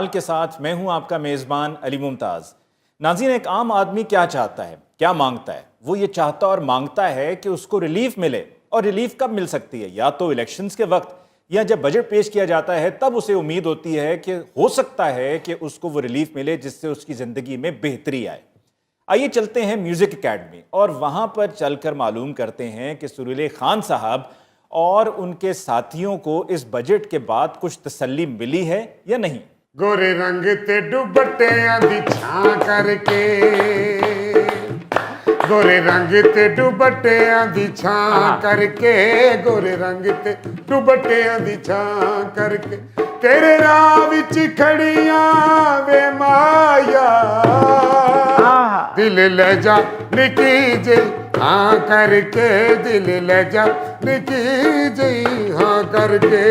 के साथ मैं हूं आपका मेज़बान अली मुमताज़। नाज़रीन, एक आम आदमी क्या चाहता है, क्या मांगता है? वो ये चाहता और मांगता है कि उसको रिलीफ मिले। और रिलीफ कब मिल सकती है? या तो इलेक्शंस के वक्त, या जब बजट पेश किया जाता है तब उसे उम्मीद होती है कि हो सकता है कि उसको वो रिलीफ मिले जिससे उसकी ज़िंदगी में बेहतरी आए। आइए चलते हैं म्यूज़िक एकेडमी और वहाँ पर चलकर मालूम करते हैं कि सुरीले खान साहब और उनके साथियों को इस बजट के बाद कुछ तसल्ली मिली है या नहीं। गोरे रंग ते दुपट्टियां दी छां करके, गोरे रंग ते दुपट्टियां दी छां करके, गोरे रंग ते दुपट्टियां दी छां करके, तेरे राह विच खड़ियां वे माया, दिल ले जा निकी जी हाँ करके, दिल ले जा निकी जी हाँ करके।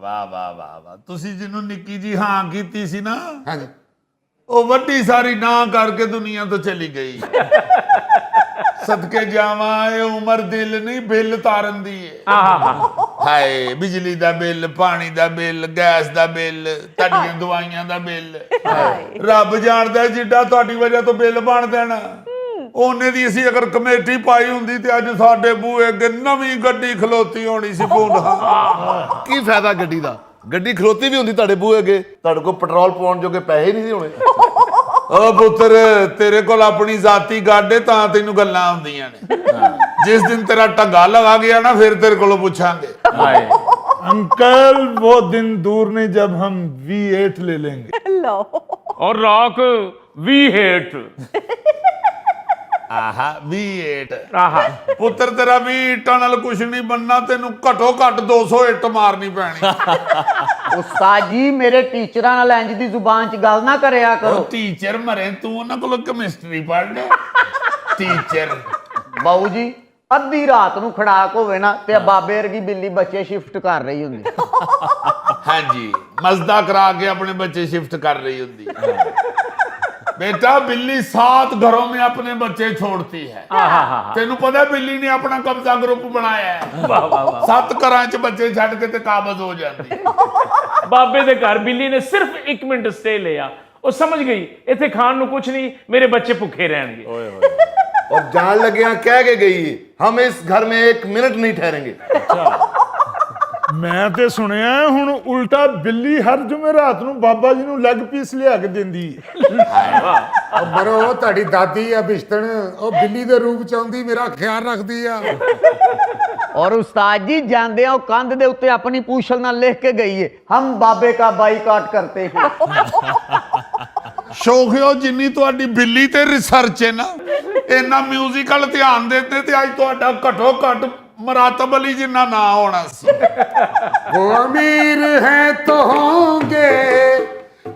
वाह वाह वाह वाह, ਤੁਸੀਂ ਜਿਹਨੂੰ ਨਿੱਕੀ ਜੀ ਹਾਂ ਕੀਤੀ ਸੀ ਨਾ, ਹਾਂਜੀ, ਉਹ ਵੱਡੀ ਸਾਰੀ ਨਾ ਕਰਕੇ ਦੁਨੀਆ ਤੋਂ ਚਲੀ ਗਈ। ਸਦਕੇ ਜਾਵਾਂ, ਇਹ ਉਮਰ ਦਿਲ ਨਹੀਂ ਬਿੱਲ ਤਾਰਨ ਦੀ ਏ। ਹਾਏ, ਬਿਜਲੀ ਦਾ ਬਿੱਲ, ਪਾਣੀ ਦਾ ਬਿੱਲ, ਗੈਸ ਦਾ ਬਿੱਲ, ਤੁਹਾਡੀਆਂ ਦਵਾਈਆਂ ਦਾ ਬਿੱਲ, ਰੱਬ ਜਾਣਦਾ ਜਿੱਡਾ ਤੁਹਾਡੀ ਵਜ੍ਹਾ ਤੋਂ ਬਿੱਲ ਬਣ ਦੇਣਾ। ਉਹਨੇ ਦੀ ਅਸੀਂ ਅਗਰ ਕਮੇਟੀ ਪਾਈ ਹੁੰਦੀ ਤੇ ਅੱਜ ਸਾਡੇ ਬੂਹੇ ਅੱਗੇ ਨਵੀਂ ਗੱਡੀ ਖਲੋਤੀ ਹੋਣੀ ਸੀ। ਕੀ ਫਾਇਦਾ ਗੱਡੀ ਦਾ? ਗੱਡੀ ਖਲੋਤੀ ਵੀ ਹੁੰਦੀ ਤੁਹਾਡੇ ਬੂਹੇ ਅੱਗੇ, ਤੁਹਾਡੇ ਕੋਲ ਪੈਟਰੋਲ ਪਾਉਣ ਜੋਗੇ ਪੈਸੇ ਹੀ ਨਹੀਂ ਸੀ ਹੋਣੇ। ਓ ਪੁੱਤਰ, ਤੇਰੇ ਕੋਲ ਆਪਣੀ ਜ਼ਾਤੀ ਗਾਡੇ ਤਾਂ ਤੈਨੂੰ ਗੱਲਾਂ ਆਉਂਦੀਆਂ ਨੇ। ਜਿਸ ਦਿਨ ਤੇਰਾ ਢੱਗਾ ਲਗਾ ਗਿਆ ਨਾ, ਫਿਰ ਤੇਰੇ ਕੋਲੋਂ ਪੁੱਛਾਂਗੇ। अंकल, वो दिन दूर नहीं जब हम V8 ले लेंगे। और रॉक V8। ਆਹਾ V8। ਪੁੱਤਰ, ਤੇਰਾ ਵੀ ਇੱਟਾਂ ਨਾਲ ਕੁਛ ਨਹੀਂ ਬਣਨਾ, ਤੈਨੂੰ ਘੱਟੋ ਘੱਟ 200 ਇੱਟ ਮਾਰਨੀ ਪੈਣੀ। ਉਸਤਾਦ ਜੀ, ਮੇਰੇ ਟੀਚਰਾਂ ਨਾਲ ਇੰਜ ਦੀ ਜ਼ੁਬਾਨ 'ਚ ਗੱਲ ਨਾ ਕਰਿਆ ਕਰੋ। ਉਹ ਟੀਚਰ ਮਰੇ, ਤੂੰ ਉਹਨਾਂ ਕੋਲੋਂ ਕੈਮਿਸਟਰੀ ਪੜ੍ਹ ਲੈ। ਟੀਚਰ ਬਾਊ ਜੀ, ਅੱਧੀ ਰਾਤ ਨੂੰ ਖੜਾਕ ਹੋਵੇ ਨਾ ਤੇ ਬਾਬੇ ਵਰਗੀ ਬਿੱਲੀ ਬੱਚੇ ਸ਼ਿਫਟ ਕਰ ਰਹੀ ਹੁੰਦੀ। ਹਾਂਜੀ, ਮਜ਼ਦਾ ਕਰਾ ਕੇ ਆਪਣੇ ਬੱਚੇ शिफ्ट कर रही होती। बेटा, बिल्ली 7 घरों में अपने बच्चे छोड़ती है। तेनू पता है बिल्ली ने अपना कब्जा ग्रुप बनाया है। 7 घरां च बच्चे छड़ के ते काबज हो जाती। बाबे दे घर बिल्ली ने सिर्फ 1 मिनट स्टे लिया, वो समझ गई इत्थे खान नू कुछ नहीं, मेरे बच्चे भुखे रहणगे। और जान लगे कह के गई, हम इस घर में 1 मिनट नहीं ठहरेंगे। मैं ते सुनिया हुण उल्टा बिल्ली हर जुमेरात ਨੂੰ ਬਾਬਾ ਜੀ ਨੂੰ ਲੈਗ ਪੀਸ ਲਿਆ ਕੇ ਦਿੰਦੀ। ਮਰੋ, ਤੁਹਾਡੀ ਦਾਦੀ ਆ ਬਿਸ਼ਤਣ, ਉਹ ਬਿੱਲੀ ਦੇ ਰੂਪ ਚ ਆਉਂਦੀ, ਮੇਰਾ ਖਿਆਲ ਰੱਖਦੀ ਆ। ਔਰ ਉਸਤਾਦ ਜੀ, ਜਾਂਦੇ ਆ ਉਹ ਕੰਧ ਦੇ ਉੱਤੇ ਆਪਣੀ ਪੂਛਲ ਨਾਲ ਲਿਖ ਕੇ ਗਈ ਏ, ਹਮ ਬਾਬੇ का बाइकाट करते हैं। ਸ਼ੌਕਿਓ, ਜਿੰਨੀ ਤੁਹਾਡੀ ਬਿੱਲੀ ਤੇ ਰਿਸਰਚ ਹੈ ਨਾ, ਇੰਨਾ ਮਿਊਜ਼ੀਕਲ ਧਿਆਨ ਦਿੰਦੇ ਤੇ ਅੱਜ ਤੁਹਾਡਾ ਘੱਟੋ ਘੱਟ मरातब अली जिन्ना ना होना सी। वो अमीर है तो होंगे,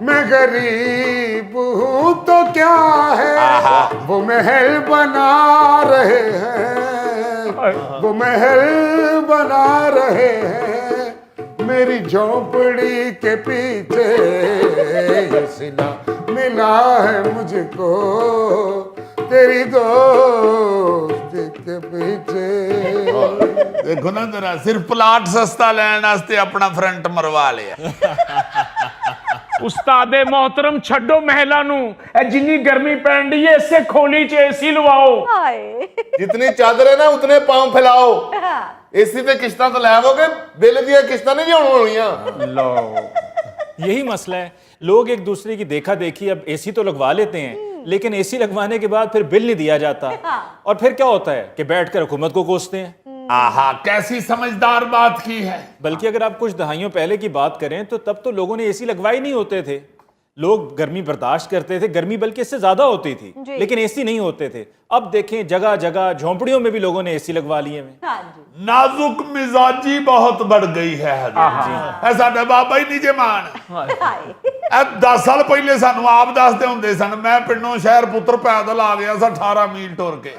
मैं गरीब हूँ तो क्या है, वो महल बना रहे हैं, वो महल बना रहे हैं, मेरी झोपड़ी के पीछे ये सिला मिला है मुझको, तेरी दोस्ती के पीछे। देखो ना जरा, सिर्फ प्लाट सस्ता लैन वास्ते अपना फ्रंट मरवा लिया। उस्तादे मोहतरम, छड्डो महला नू, जिन्नी गर्मी पैन दी है इसे खोली च एसी लवाओ। जितनी चादर है ना उतने पांव फैलाओ। एसी पे किस्तां तो लाओगे, बिल दी किस्तां नहीं होनी। लो, यही मसला है। लोग एक दूसरे की देखा देखी अब एसी तो लगवा लेते हैं, लेकिन एसी लगवाने के बाद फिर बिल नहीं दिया जाता। और फिर क्या होता है कि बैठकर हुकूमत को कोसते हैं। आहा, कैसी समझदार बात की है। बल्कि अगर आप कुछ दहाइयों पहले की बात करें तो तब तो लोगों ने एसी लगवाए नहीं होते थे। लोग गर्मी बर्दाश्त करते थे, गर्मी बल्कि इससे ज्यादा होती थी, लेकिन एसी नहीं होते थे। अब देखें, जगह जगह झोंपड़ियों में भी लोगों ने एसी लगवा लिए हैं। नाजुक मिजाजी बहुत बढ़ गई है। साडा बाबा ही नहीं जे मान। 10 साल पहले सानू आप दसदे हुंदे सन, मैं पिंडों शहर पुत्र पैदल आ गया सा 18 मील टुर के।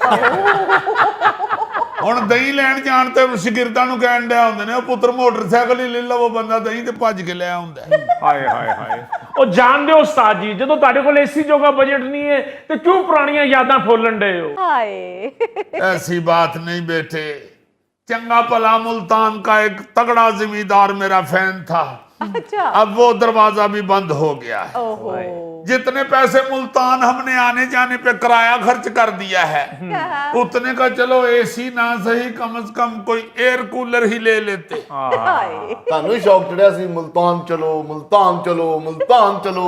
ਹੁਣ ਦਹੀਂ ਲੈਣ ਜਾਣ ਤੇ ਸ਼ਾਗਿਰਦਾਂ ਨੂੰ ਕਹਿਣ ਡਿਆ ਹੁੰਦੇ ਨੇ, ਉਹ ਪੁੱਤਰ ਮੋਟਰਸਾਈਕਲ ਹੀ ਲੈ ਲਵੋ, ਬੰਦਾ ਦਹੀਂ ਤੇ ਭੱਜ ਕੇ ਲੈ ਆਉਂਦਾ। ਹਾਏ ਹਾਏ ਹਾਏ, ਉਹ ਜਾਣਦੇ ਹੋ ਉਸਤਾਦ ਜੀ, ਜਦੋਂ ਤੁਹਾਡੇ ਕੋਲ ਏਸੀ ਜੋਗਾ ਬਜਟ ਨਹੀਂ ਹੈ ਤੇ ਕਿਉਂ ਪੁਰਾਣੀਆਂ ਯਾਦਾਂ ਫੋਲਣ ਡਏ ਹੋ? ਹਾਏ, ऐसी बात नहीं बेटे। चंगा भला मुल्तान का एक तगड़ा जिम्मेदार मेरा फैन था, अच्छा। अब वो दरवाजा भी बंद हो गया है। ओहो। जितने पैसे मुल्तान हमने आने जाने पे किराया खर्च कर दिया है, उतने का चलो एसी ना सही, कम से कम कोई एयर कूलर ही ले लेते। हाय। ਤੁਹਾਨੂੰ ਹੀ ਸ਼ੌਕ ਚੜਿਆ ਸੀ ਮੁਲਤਾਨ ਚਲੋ ਮੁਲਤਾਨ ਚਲੋ ਮੁਲਤਾਨ ਚਲੋ।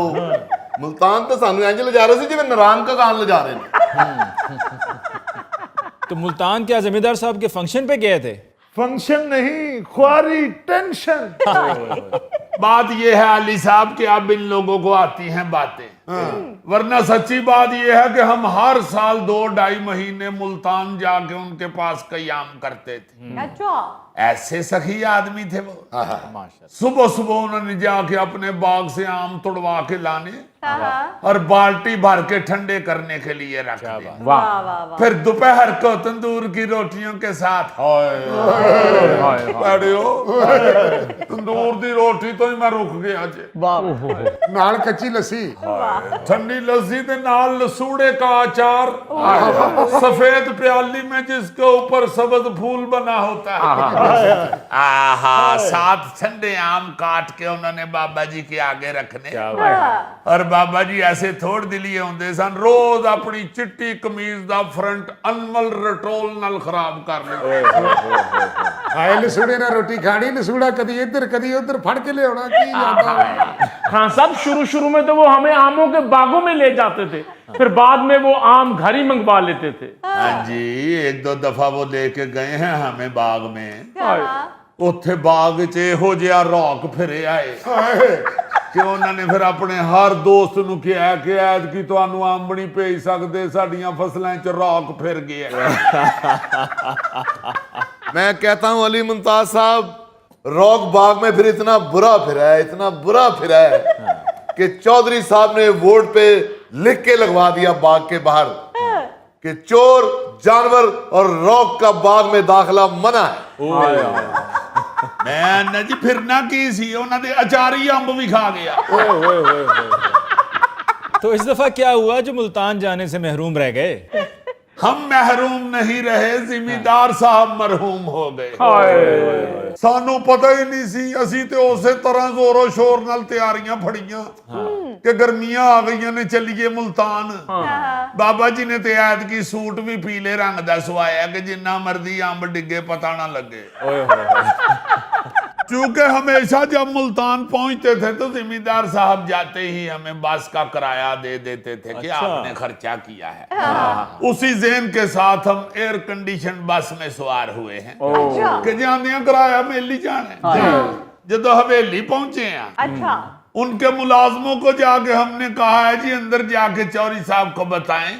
ਮੁਲਤਾਨ ਤਾਂ ਸਾਨੂੰ ਇੰਜ ਲਿਜਾ ਰਹੇ ਸੀ ਜਿਵੇਂ ਨਾਰਾਇਣ ਕਾ ਗਾਨ ਲਿਜਾ ਰਹੇ ਨੇ। तो मुल्तान क्या जमींदार साहब के फंक्शन पे गए थे? फंक्शन नहीं, ख्वारी टेंशन। बात ये है अली साहब कि अब इन लोगों को आती हैं बातें, वरना सच्ची बात ये है कि हम हर साल 2-2.5 महीने मुल्तान जाके उनके पास कयाम करते थे। अच्छा। ऐसे सखी आदमी थे वो। सुबह सुबह उन्होंने जाके अपने बाग से आम तोड़वा के लाने और बाल्टी भर के ठंडे करने के लिए रख दे। वाह वाह वाह। फिर दोपहर को तंदूर की रोटियों के साथ तंदूर दी रोटी तो ही मैं रुक गया जे। वाह। ਨਾਲ ਕੱਚੀ ਲੱਸੀ। ठंडी लस्सी के नाल लसूड़े का अचार, सफेद प्याली में जिसके ऊपर सब्ज फूल बना होता है, आहा, साथ ठंडे आम काट के उन्होंने बाबा जी के आगे रखने। और बाबा जी ऐसे थोड़ दिलिए होंगे सन, रोज अपनी चिट्टी कमीज दा फ्रंट अनमल रटोल नाल खराब कर ले। ਆਏ ਲਸੂੜੇ ਨਾਲ ਰੋਟੀ ਖਾਣੀ, ਲਸੂੜਾ ਕਦੀ ਇੱਧਰ ਕਦੀ ਉੱਧਰ ਫੜ ਕੇ ਲਿਆਉਣਾ, ਕੀ ਜਾਂਦਾ। खान साहब शुरू शुरू में तो वो हमें आमों के बागों में ले जाते थे, फिर बाद में वो आम घर ही मंगवा लेते थे। हाँ जी, 1-2 दफा वो लेके गए हैं हमें बाग में, ਉੱਥੇ ਬਾਗ 'ਚ ਇਹੋ ਜਿਹਾ ਰੌਕ ਫਿਰੇ ਆਏ ਕਿ ਉਹਨਾਂ ਨੇ ਫਿਰ ਆਪਣੇ ਹਰ ਦੋਸਤ ਨੂੰ ਕਿਹਾ ਕਿ ਐਤਕੀ ਤੁਹਾਨੂੰ ਆਮਬਣੀ ਭੇਜ ਸਕਦੇ, ਸਾਡੀਆਂ ਫਸਲਾਂ 'ਚ ਰੌਕ ਫਿਰ ਗਿਆ। मैं कहता हूं अली मुमताज साहब, रॉक बाग में फिर इतना बुरा फिरा है, इतना बुरा फिरा है कि चौधरी साहब ने वोट पे लिख के लगवा दिया बाग के बाहर कि चोर, जानवर और रॉक का बाग में दाखिला मना है। ਮੈਂ ਨਾ ਜੀ ਫਿਰਨਾ ਕੀ ਸੀ, ਉਹਨਾਂ ਦੇ ਅਚਾਰੀ ਅੰਬ ਵੀ ਖਾ ਗਿਆ। तो इस दफा क्या हुआ जो मुल्तान जाने से महरूम रह गए? हम महरूम नहीं रहे, जिम्मेदार साहब मरहूम हो गए। ਸਾਨੂੰ ਪਤਾ ਹੀ ਨਹੀਂ ਸੀ, ਅਸੀਂ ਤੇ ਉਸੇ ਤਰ੍ਹਾਂ ਜ਼ੋਰੋ ਸ਼ੋਰ ਨਾਲ ਤਿਆਰੀਆਂ ਫੜੀਆਂ ਕਿ ਗਰਮੀਆਂ ਆ ਗਈਆਂ ਨੇ, ਚੱਲੀਏ ਮੁਲਤਾਨ। ਬਾਬਾ ਜੀ ਨੇ ਤੇ ਐਤਕੀ ਸੂਟ ਵੀ ਪੀਲੇ ਰੰਗ ਦਾ ਸਵਾਇਆ ਕਿ ਜਿੰਨਾ ਮਰਜ਼ੀ ਅੰਬ ਡਿੱਗੇ पता ना लगे। क्योंकि हमेशा जब मुल्तान पहुंचते थे तो जिम्मेदार साहब जाते ही हमें बस का किराया दे देते थे कि आपने खर्चा किया है। उसी ज़हन के साथ हम एयर कंडीशन बस में सवार हुए हैं कि जाने किराया मिल ही जाना है। जब हवेली पहुंचे हैं, अच्छा। उनके मुलाजमों को जाके हमने कहा है जी अंदर जाके चौधरी साहब को बताएं